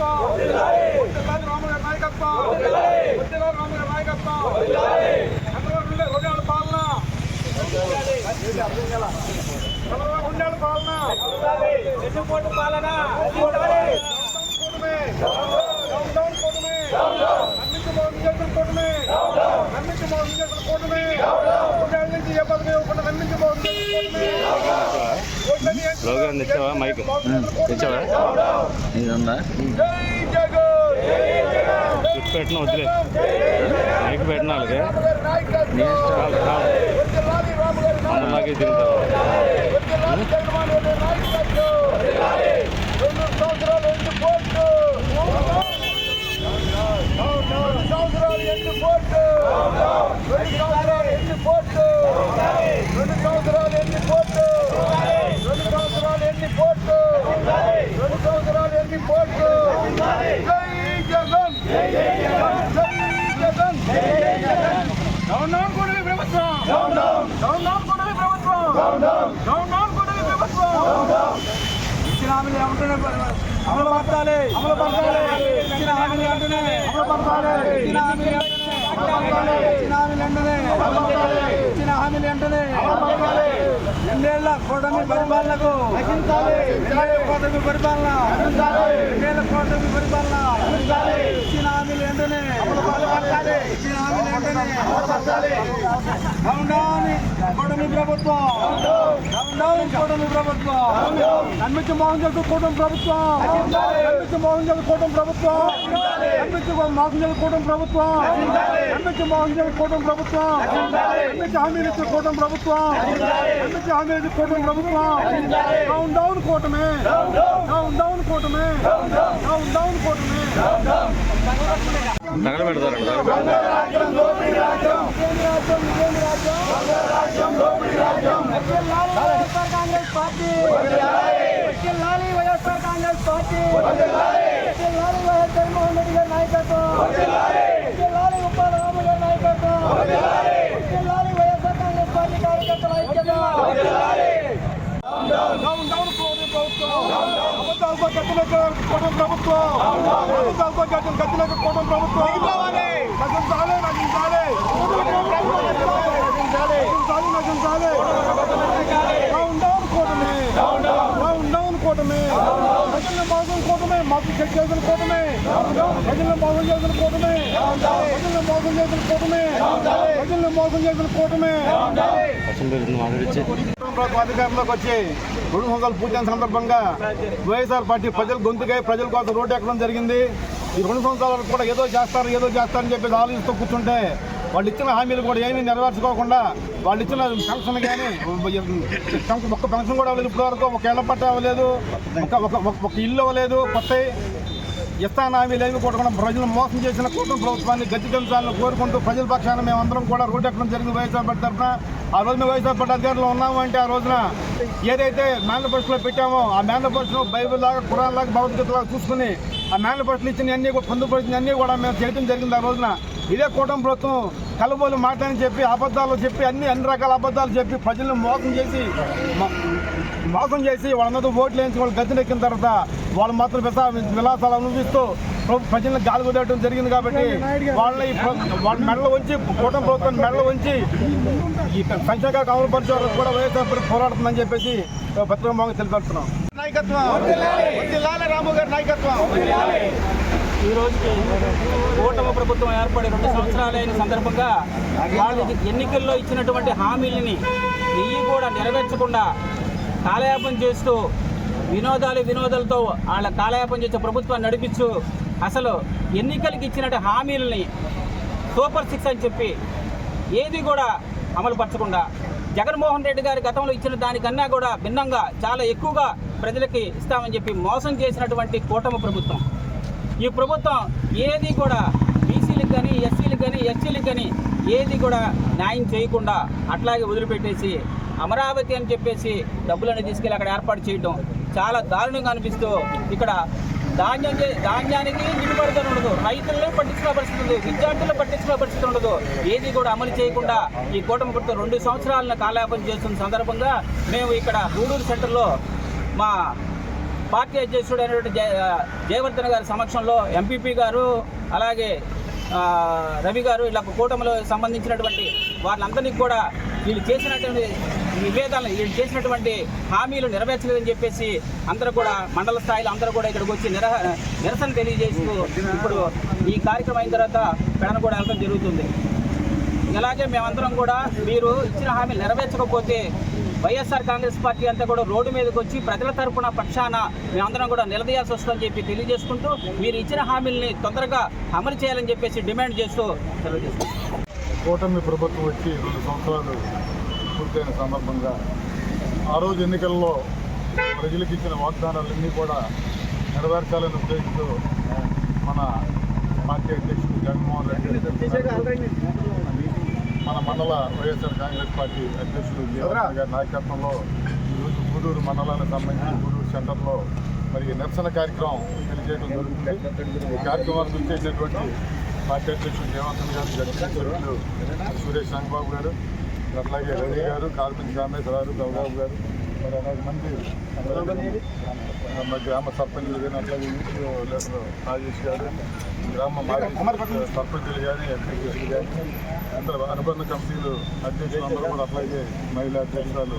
నాయకత్వం, రాము గారి నాయకత్వం, రాము గారి నాయకత్వం, రెండేళ్ల పాలన, రెండేళ్ల పాలన, ఎన్నికోట్ల పాలన, అన్నింటి మోసం చేసిన కూటమి, అన్నింటి మోసం చేసిన కూటమి, రెండేళ్ల నుంచి ఏ పదవి ఇవ్వకుండా అన్నింటి మోసం చేసిన ప్రోగ్రామ్ తెచ్చావా? మైక్ తెచ్చావా? క్లిప్ పెట్టిన వద్దులే, మైక్ పెట్టిన వాళ్ళకి మనలాగే తిరుగుతారు. ఇచ్చిన హామీలు ఏమంటేనే అమలుపరచాలి, అమలుపరచాలి, ఇచ్చిన హామీలు వెంటనే అమలుపరచాలి, ఇచ్చిన హామీలు వెంటనే అమలుపరచాలి, ఇచ్చిన హామీలు వెంటనే అమలుపరచాలి, రెండేళ్ల కూటమి పరిపాలనకు రెండేళ్ల కూటమి పరిపాలన, రెండేళ్ల కూటమి పరిపాలన, ఇచ్చిన హామీలు వెంటనే అమలుపరచాలి, ఇచ్చిన హామీలు వెంటనే అమలుపరచాలి. డౌన్ డౌన్ కూటమి ప్రభుత్వం, డౌన్ డౌన్ కూటమి ప్రభుత్వం, నమ్మించి మోసం చేస్తూ కూటమి ప్రభుత్వం, నమ్మించి మోసం చేస్తూ కూటమి ప్రభుత్వం, నమ్మించి మోసం చేస్తూ కూటమి ప్రభుత్వం, నమ్మించి మోసం చేస్తూ కూటమి ప్రభుత్వం, నమ్మించి హామీలు ఇచ్చే కూటమి ప్రభుత్వం, నమ్మించి హామీలు ఇచ్చే కూటమి ప్రభుత్వం. డౌన్ డౌన్ కూటమి, డౌన్ డౌన్ కూటమి, డౌన్ డౌన్ కూటమి. తగలబెడతారు కాంగ్రెస్ పార్టీ, వైఎస్ఆర్ కాంగ్రెస్ పార్టీ, వైఎస్ జగన్మోహన్ రెడ్డి గారి నాయకత్వం, ఉప్పాల రాము గారి నాయకత్వం, వైఎస్ఆర్ కాంగ్రెస్ పార్టీ కార్యకర్తల ఐక్యత. అబద్ధాలతో గట్టిన కూటమి ప్రభుత్వం, అబద్ధాలతో గట్టిన కూటమి ప్రభుత్వం నశించాలి, నశించాలి, నశించాలి. డౌన్ డౌన్ కూటమి, డౌన్ డౌన్ కూటమి, ప్రజలను మోసం కూటమి, మాకు చెక్ చేసిన కూటమి, ప్రజలను మోసం చేసిన కూటమి, ప్రజలను మోసం చేసిన కూటమి, ప్రజలను మోసం చేసిన కూటమి. అధికారంలోకి వచ్చి 2 సంవత్సరాలు పూర్తయిన సందర్భంగా వైఎస్ఆర్ పార్టీ ప్రజల గొంతుకై ప్రజల కోసం రోడ్డు ఎక్కడం జరిగింది. ఈ 2 సంవత్సరాల వరకు కూడా ఏదో చేస్తారని చెప్పి ఆలోచిస్తూ కూర్చుంటే వాళ్ళు ఇచ్చిన హామీలు కూడా ఏమీ నెరవేర్చుకోకుండా వాళ్ళు ఇచ్చిన పెన్షన్ కానీ ఒక్క పెన్షన్ కూడా అవ్వలేదు, ఇప్పటివరకు ఒక ఇళ్ల పట్ట అవ్వలేదు, ఒక ఇల్లు అవ్వలేదు, కొత్త ఇస్తాన హామీలు ఏమి కొట్టకుండా ప్రజలు మోసం చేసిన కూటమి ప్రభుత్వాన్ని గద్దెదించాలని కోరుకుంటూ ప్రజల పక్షాన మేమందరం కూడా రోడ్డు ఎక్కడం జరిగింది వైఎస్ఆర్ పార్టీ తరఫున. ఆ రోజున వైఎస్ఆర్ పార్టీ అధికారంలో ఉన్నాము అంటే ఆ రోజున ఏదైతే మేనిఫెస్టోలో పెట్టామో ఆ మేనిఫెస్టో బైబిల్ లాగా ఖురాన్ లాగా భగవద్గీతలాగా చూసుకుని ఆ మేనిఫెస్టోలు ఇచ్చిన అన్నీ కూడా పొందుపరిచిన అన్నీ కూడా మేము చేయడం జరిగింది. ఆ రోజున ఇదే కూటమి ప్రభుత్వం కలబోలు మాటని చెప్పి అబద్ధాలు చెప్పి అన్ని రకాల అబద్ధాలు చెప్పి ప్రజలను మోసం చేసి వాళ్ళందరూ ఓట్లు వేయించి వాళ్ళు గద్దెనెక్కిన తర్వాత వాళ్ళు మాత్రం విలాసాలు అనుభవిస్తూ ప్రజలను గాలి వదిలేయడం జరిగింది. కాబట్టి వాళ్ళ మెడలు ఉంచి కూటమి ప్రభుత్వం మెడలు ఉంచి ఈ సంక్షేమ అమలు పరిచే వరకు కూడా వైఎస్ఆర్ పోరాడుతుందని చెప్పేసి పత్రిక తెలియపరుస్తున్నాం. నాయకత్వం రాము గారి నాయకత్వం. ఈ రోజుకి కూటమి ప్రభుత్వం ఏర్పడి 2 సంవత్సరాలైన సందర్భంగా వాళ్ళు ఎన్నికల్లో ఇచ్చినటువంటి హామీలని కూడా నెరవేర్చకుండా కాలయాపన చేస్తూ వినోదాలతో వాళ్ళ కాలయాపన చేసే ప్రభుత్వాన్ని నడిపించు అసలు ఎన్నికలకి ఇచ్చినట్టు హామీలని సూపర్ 6 అని చెప్పి ఏది కూడా అమలుపరచకుండా జగన్మోహన్ రెడ్డి గారి గతంలో ఇచ్చిన దానికన్నా కూడా భిన్నంగా చాలా ఎక్కువగా ప్రజలకి ఇస్తామని చెప్పి మోసం చేసినటువంటి కూటమి ప్రభుత్వం. ఈ ప్రభుత్వం ఏది కూడా బీసీలకు కానీ ఎస్సీలకు కానీ ఎస్టీలకు కానీ ఏది కూడా న్యాయం చేయకుండా అట్లాగే వదిలిపెట్టేసి అమరావతి అని చెప్పేసి డబ్బులను తీసుకెళ్ళి అక్కడ ఏర్పాటు చేయడం చాలా దారుణంగా అనిపిస్తూ ఇక్కడ ధాన్యానికి నిలబడుతూ ఉండదు, రైతులనే పట్టించుకునే పరిస్థితి ఉంది, విద్యార్థులను పట్టించుకునే పరిస్థితి ఉండదు. ఏది కూడా అమలు చేయకుండా ఈ కూటమి ప్రభుత్వం 2 సంవత్సరాలను కాలయాపన చేస్తున్న సందర్భంగా మేము ఇక్కడ గూడూరు సెంటర్లో మా పార్టీ అధ్యక్షుడు అయినటువంటి జయవర్ధన్ గారి సమక్షంలో ఎంపీపీ గారు అలాగే రవి గారు ఇలా కూటమిలో సంబంధించినటువంటి వాళ్ళందరినీ కూడా వీళ్ళు చేసినటువంటి నివేదనలు, వీళ్ళు చేసినటువంటి హామీలు నెరవేర్చలేదని చెప్పేసి అందరూ కూడా మండల స్థాయిలో అందరూ కూడా ఇక్కడికి వచ్చి నిరసన తెలియజేస్తూ ఇప్పుడు ఈ కార్యక్రమం అయిన తర్వాత పెడన కూడా వెళ్ళడం జరుగుతుంది. ఇలాగే మేమందరం కూడా మీరు ఇచ్చిన హామీలు నెరవేర్చకపోతే వైఎస్ఆర్ కాంగ్రెస్ పార్టీ అంతా కూడా రోడ్డు మీదకి వచ్చి ప్రజల తరపున పక్షాన మేమందరం కూడా నిలదీయాల్సి వస్తుందని చెప్పి తెలియజేసుకుంటూ మీరు ఇచ్చిన హామీలని తొందరగా అమలు చేయాలని చెప్పేసి డిమాండ్ చేస్తూ తెలియజేస్తాం. కూటమి ప్రభుత్వం వచ్చి 2 సంవత్సరాలు పూర్తయిన సందర్భంగా ఆ రోజు ఎన్నికల్లో ప్రజలకు ఇచ్చిన వాగ్దానాలన్నీ కూడా నెరవేర్చాలని ఉద్దేశంతో మన పార్టీ అధ్యక్షుడు జగన్మోహన్ రెడ్డి, మన మండల వైఎస్ఆర్ కాంగ్రెస్ పార్టీ అధ్యక్షుడు జగన్ గారి నాయకత్వంలో ఈరోజు గూడూరు మండలానికి సంబంధించి గూడూరు సెంటర్లో మరి నిరసన కార్యక్రమం తెలియజేయడం జరుగుతుంది. ఈ కార్యక్రమానికి వచ్చేటటువంటి పార్టీ అధ్యక్షుడు జయవర్ధన్ గారు, జడ్పీ సురేష్ రంగబాబు గారు, అట్లాగే రవి గారు, కార్మిక కామేశ్వరరావు, గౌరవ్ గారు, మరి అనేక మంది గ్రామ సర్పంచులు కానీ, అట్లాగే లీడర్ రాజేష్ గారు, గ్రామ మాజీ సర్పంచులు కానీ, ఎంపీలు కానీ, అందరూ అనుబంధ కమిటీలు అధ్యక్షులు అందరూ కూడా, అట్లాగే మహిళా అధ్యక్షురాలు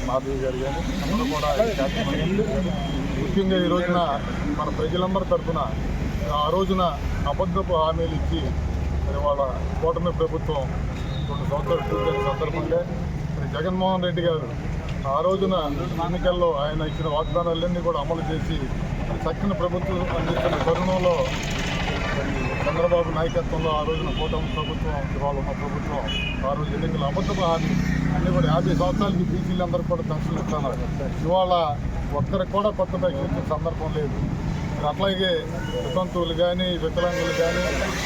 మాధవి గారు కానీ అందరూ కూడా ముఖ్యంగా ఈ రోజున మన ప్రజలందరి తరఫున ఆ రోజున అబద్ధపు హామీలు ఇచ్చి మరి వాళ్ళ కూటమి ప్రభుత్వం 2 సంవత్సరాలు పూర్తయిన సందర్భంగా మరి జగన్మోహన్ రెడ్డి గారు ఆ రోజున ఎన్నికల్లో ఆయన ఇచ్చిన వాగ్దానాలన్నీ కూడా అమలు చేసి చక్కని ప్రభుత్వం అందిస్తున్న తరుణంలో మరి చంద్రబాబు నాయకత్వంలో ఆ రోజున కూటమి ప్రభుత్వం, ఇవాళ ఉన్న ప్రభుత్వం ఆ రోజు ఎన్నికల్లో అబద్ధపు హామీ అన్నీ కూడా 50 సంవత్సరాలకి బీసీలందరూ కూడా పెన్షన్లు ఇస్తున్నారు. ఇవాళ ఒక్కరికి కూడా కొత్త పెన్షన్ ఇచ్చిన సందర్భం లేదు. అట్లాగే వితంతువులు కానీ, వికలాంగులు కానీ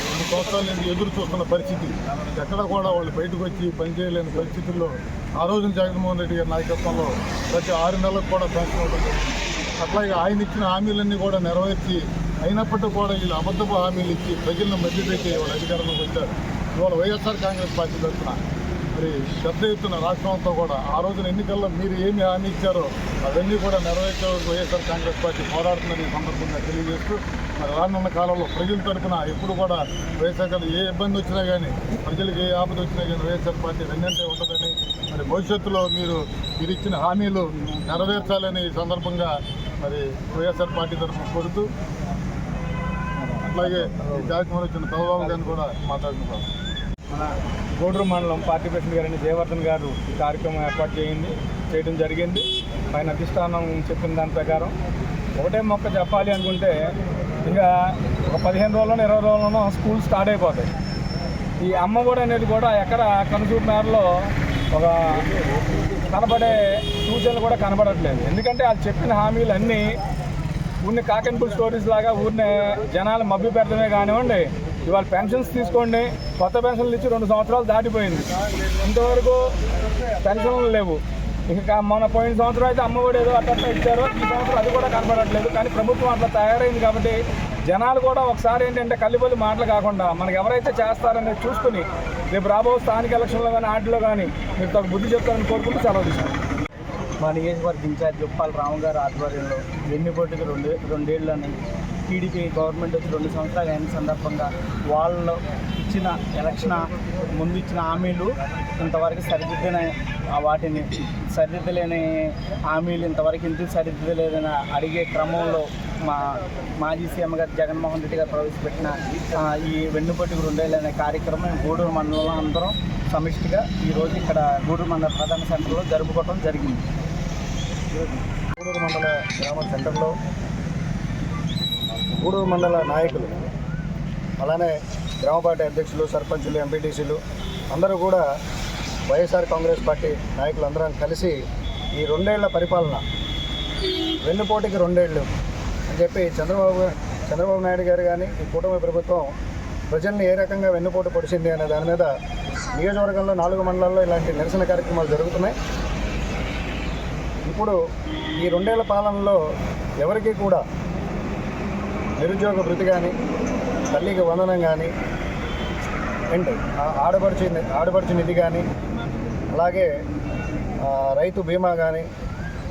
2 సంవత్సరాల నుంచి ఎదురు చూస్తున్న పరిస్థితి, ఎక్కడ కూడా వాళ్ళు బయటకు వచ్చి పనిచేయలేని పరిస్థితుల్లో ఆ రోజున జగన్మోహన్ రెడ్డి గారి నాయకత్వంలో ప్రతి 6 నెలలకు కూడా పెన్షన్ ఇవ్వడం జరిగింది. అట్లాగే ఆయన ఇచ్చిన హామీలన్నీ కూడా నెరవేర్చి అయినప్పటికీ కూడా వీళ్ళు అబద్ధపు హామీలు ఇచ్చి ప్రజలను మధ్యపెట్టి వాళ్ళ అధికారంలోకి వచ్చారు. ఇవాళ వైఎస్ఆర్ కాంగ్రెస్ పార్టీ తరఫున మరి పెద్ద ఎత్తున రాష్ట్రం అంతా కూడా ఆ రోజున ఎన్నికల్లో మీరు ఏమి హామీ ఇచ్చారో అవన్నీ కూడా నెరవేర్చే వైఎస్ఆర్ కాంగ్రెస్ పార్టీ పోరాడుతుందని ఈ సందర్భంగా తెలియజేస్తూ మరి రానున్న కాలంలో ప్రజల తరఫున ఎప్పుడు కూడా వైఎస్ఆర్ ఏ ఇబ్బంది వచ్చినా కానీ, ప్రజలకు ఏ ఆపద వచ్చినా కానీ వైఎస్ఆర్ పార్టీ వెన్నంటే ఉంటుందని, మరి భవిష్యత్తులో మీరు ఇచ్చిన హామీలు నెరవేర్చాలని ఈ సందర్భంగా మరి వైఎస్ఆర్ పార్టీ తరఫున కోరుతూ, అట్లాగే ఈ కార్యక్రమంలో వచ్చిన చంద్రబాబు గారిని కూడా మాట్లాడుతున్నారు. మన గూడూరు మండలం పార్టీ ప్రెసిడెంట్ గారిని జయవర్ధన్ గారు ఈ కార్యక్రమం ఏర్పాటు చేయడం జరిగింది. పైన అధిష్టానం చెప్పిన దాని ప్రకారం ఒకటే మొక్క చెప్పాలి అనుకుంటే ఇంకా ఒక 15 రోజుల్లోనో 20 రోజుల్లోనో స్కూల్ స్టార్ట్ అయిపోతాయి. ఈ అమ్మఒడి అనేది కూడా ఎక్కడ కనుచూపు మేరలో ఒక కనబడే సూచనలు కూడా కనబడట్లేదు. ఎందుకంటే వాళ్ళు చెప్పిన హామీలు అన్నీ ఊరిని కాకెన్పుల్ స్టోరీస్ లాగా ఊరినే జనాలు మభ్య పెడతామే కానివ్వండి. ఇవాళ పెన్షన్స్ తీసుకోండి, కొత్త పెన్షన్లు ఇచ్చి 2 సంవత్సరాలు దాటిపోయింది, ఇంతవరకు పెన్షన్లు లేవు. ఇంకా మన పోయిన సంవత్సరం అయితే అమ్మఒడి ఏదో అట్లా ఇచ్చారో, ఈ సంవత్సరం అది కూడా కనబడట్లేదు. కానీ ప్రభుత్వం అట్లా తయారైంది కాబట్టి జనాలు కూడా ఒకసారి ఏంటంటే కల్లిబొల్లి మాటలు కాకుండా మనకు ఎవరైతే చేస్తారనేది చూసుకుని రేపు రాబో స్థానిక ఎలక్షన్లో కానీ వాటిలో కానీ మీరు తగ్గ బుద్ధి చెప్తారని కోరుకుంటూ సెలవు తీసుకుంటాం. మా నియోజకవర్గ ఇన్ఛార్జ్ జొప్పాల రాము గారు ఆధ్వర్యంలో వెన్నుపోటుకు 2 ఏళ్ళని టీడీపీ గవర్నమెంట్ వచ్చి 2 సంవత్సరాలు అయిన సందర్భంగా వాళ్ళు ఇచ్చిన ఎలక్షన్ ముందు ఇచ్చిన హామీలు ఇంతవరకు వాటిని సరిదిద్దలేని హామీలు ఇంతవరకు ఎందుకు సరిదిద్దలేదని అడిగే క్రమంలో మా మాజీ సీఎం గారు జగన్మోహన్ రెడ్డి గారు ప్రవేశపెట్టిన ఈ వెన్నుపోటుకు 2 ఏళ్ళు అనే కార్యక్రమం గూడూరు మండలంలో అందరం సమిష్టిగా ఈరోజు ఇక్కడ గూడూరు మండల ప్రధాన సెంటర్లో జరుపుకోవడం జరిగింది. గూడూరు మండల గ్రామ సెంటర్లో గూడూరు మండల నాయకులు, అలానే గ్రామ పార్టీ అధ్యక్షులు, సర్పంచులు, ఎంపీటీసీలు అందరూ కూడా వైఎస్ఆర్ కాంగ్రెస్ పార్టీ నాయకులు అందరం కలిసి ఈ 2 ఏళ్ల పరిపాలన వెన్నుపోటుకి 2 ఏళ్ళు అని చెప్పి చంద్రబాబు నాయుడు గారు కానీ ఈ కూటమి ప్రభుత్వం ప్రజల్ని ఏ రకంగా వెన్నుపోటు పొడిచింది అనే దాని మీద నియోజకవర్గంలో 4 మండలాల్లో ఇలాంటి నిరసన కార్యక్రమాలు జరుగుతున్నాయి. ఇప్పుడు ఈ 2 ఏళ్ల పాలనలో ఎవరికీ కూడా నిరుద్యోగ భృతి కానీ, తల్లికి వందనం కానీ, అండ్ ఆడపడుచు నిధి కానీ, అలాగే రైతు బీమా కానీ,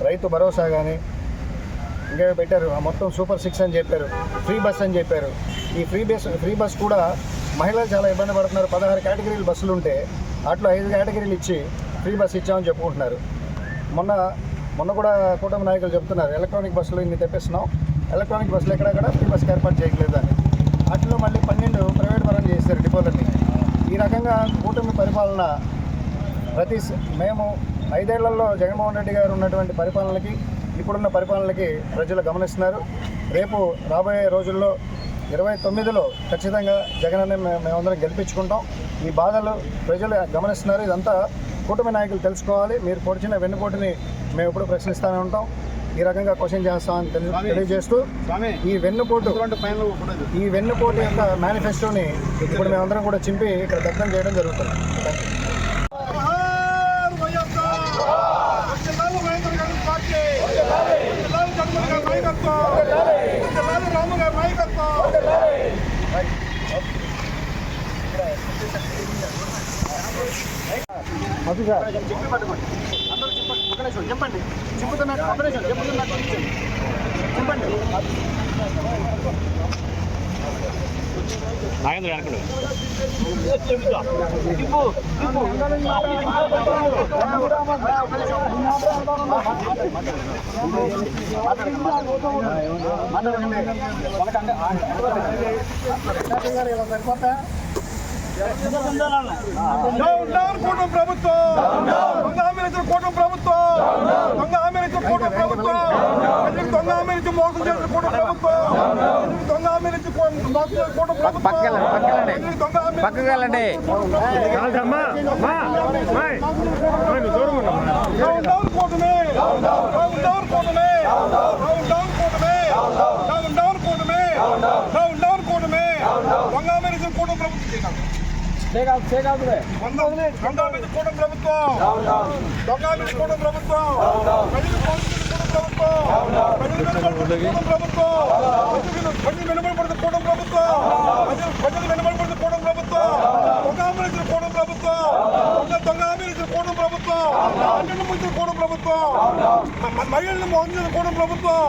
రైతు భరోసా కానీ, ఇంకా పెట్టారు, మొత్తం సూపర్ 6 అని చెప్పారు, ఫ్రీ బస్ అని చెప్పారు. ఈ ఫ్రీ బస్ కూడా మహిళలు చాలా ఇబ్బంది పడుతున్నారు. 16 కేటగిరీలు బస్సులు ఉంటే అట్లా 5 కేటగిరీలు ఇచ్చి ఫ్రీ బస్ ఇచ్చామని చెప్పుకుంటున్నారు. మొన్న కూడా కూటమి నాయకులు చెప్తున్నారు ఎలక్ట్రానిక్ బస్సులు ఇన్ని తెప్పిస్తున్నాం, ఎలక్ట్రానిక్ బస్సులు ఎక్కడక్కడ ఫ్రీ బస్కి ఏర్పాటు చేయట్లేదు అని. వాటిలో మళ్ళీ 12 ప్రైవేట్ పరం చేశారు డిపోలన్నీ. ఈ రకంగా కూటమి పరిపాలన మేము 5 ఏళ్లలో జగన్మోహన్ రెడ్డి గారు ఉన్నటువంటి పరిపాలనకి ఇప్పుడున్న పరిపాలనకి ప్రజలు గమనిస్తున్నారు. రేపు రాబోయే రోజుల్లో 29లో ఖచ్చితంగా జగనన్న మేమందరం గెలిపించుకుంటాం. ఈ బాధలు ప్రజలు గమనిస్తున్నారు. ఇదంతా కూటమి నాయకులు తెలుసుకోవాలి. మీరు పొడిచిన వెన్నుపోటుని మేము ఎప్పుడు ప్రశ్నిస్తూనే ఉంటాం, ఈ రకంగా క్వశ్చన్ చేస్తామని తెలియజేస్తూ ఈ వెన్నుపోటు యొక్క మేనిఫెస్టోని ఇప్పుడు మేమందరం కూడా చింపి ఇక్కడ దగ్ధం చేయడం జరుగుతుంది. చెప్పండి నాగేంద్ర వెనకడు కూటమి ప్రభుత్వం దొంగ హామీలు ఇచ్చిన కూటమి ప్రభుత్వం దొంగ హామీలు ఇచ్చిన కూటమి ప్రభుత్వం దొంగ హామీలు ఇచ్చి మోసం చేసిన కూటమి ప్రభుత్వం దొంగ హామీలు ఇచ్చి మోసం చేసిన కూటమి ప్రభుత్వం దొంగ హామీలు కూటమి దొంగ హామీలు ఇచ్చిన కూటమి ప్రభుత్వం మహిళలను మోసం చేసిన కూటమి ప్రభుత్వం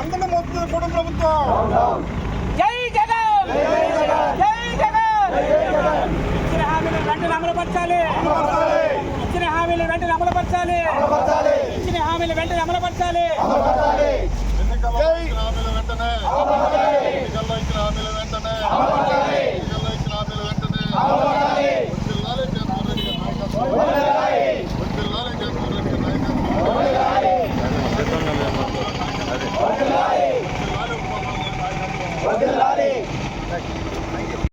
అందరినీ మోసం చేసిన కూటమి ప్రభుత్వం. జై జగన్ జై జగన్. ఇచ్చిన హామీలు వెంటనే అమలుపరచాలి. ఇచ్చిన హామీలు వెంటనే అమలుపరచాలి. ఇచ్చిన హామీలు వెంటనే అమలుపరచాలి. వెంటనే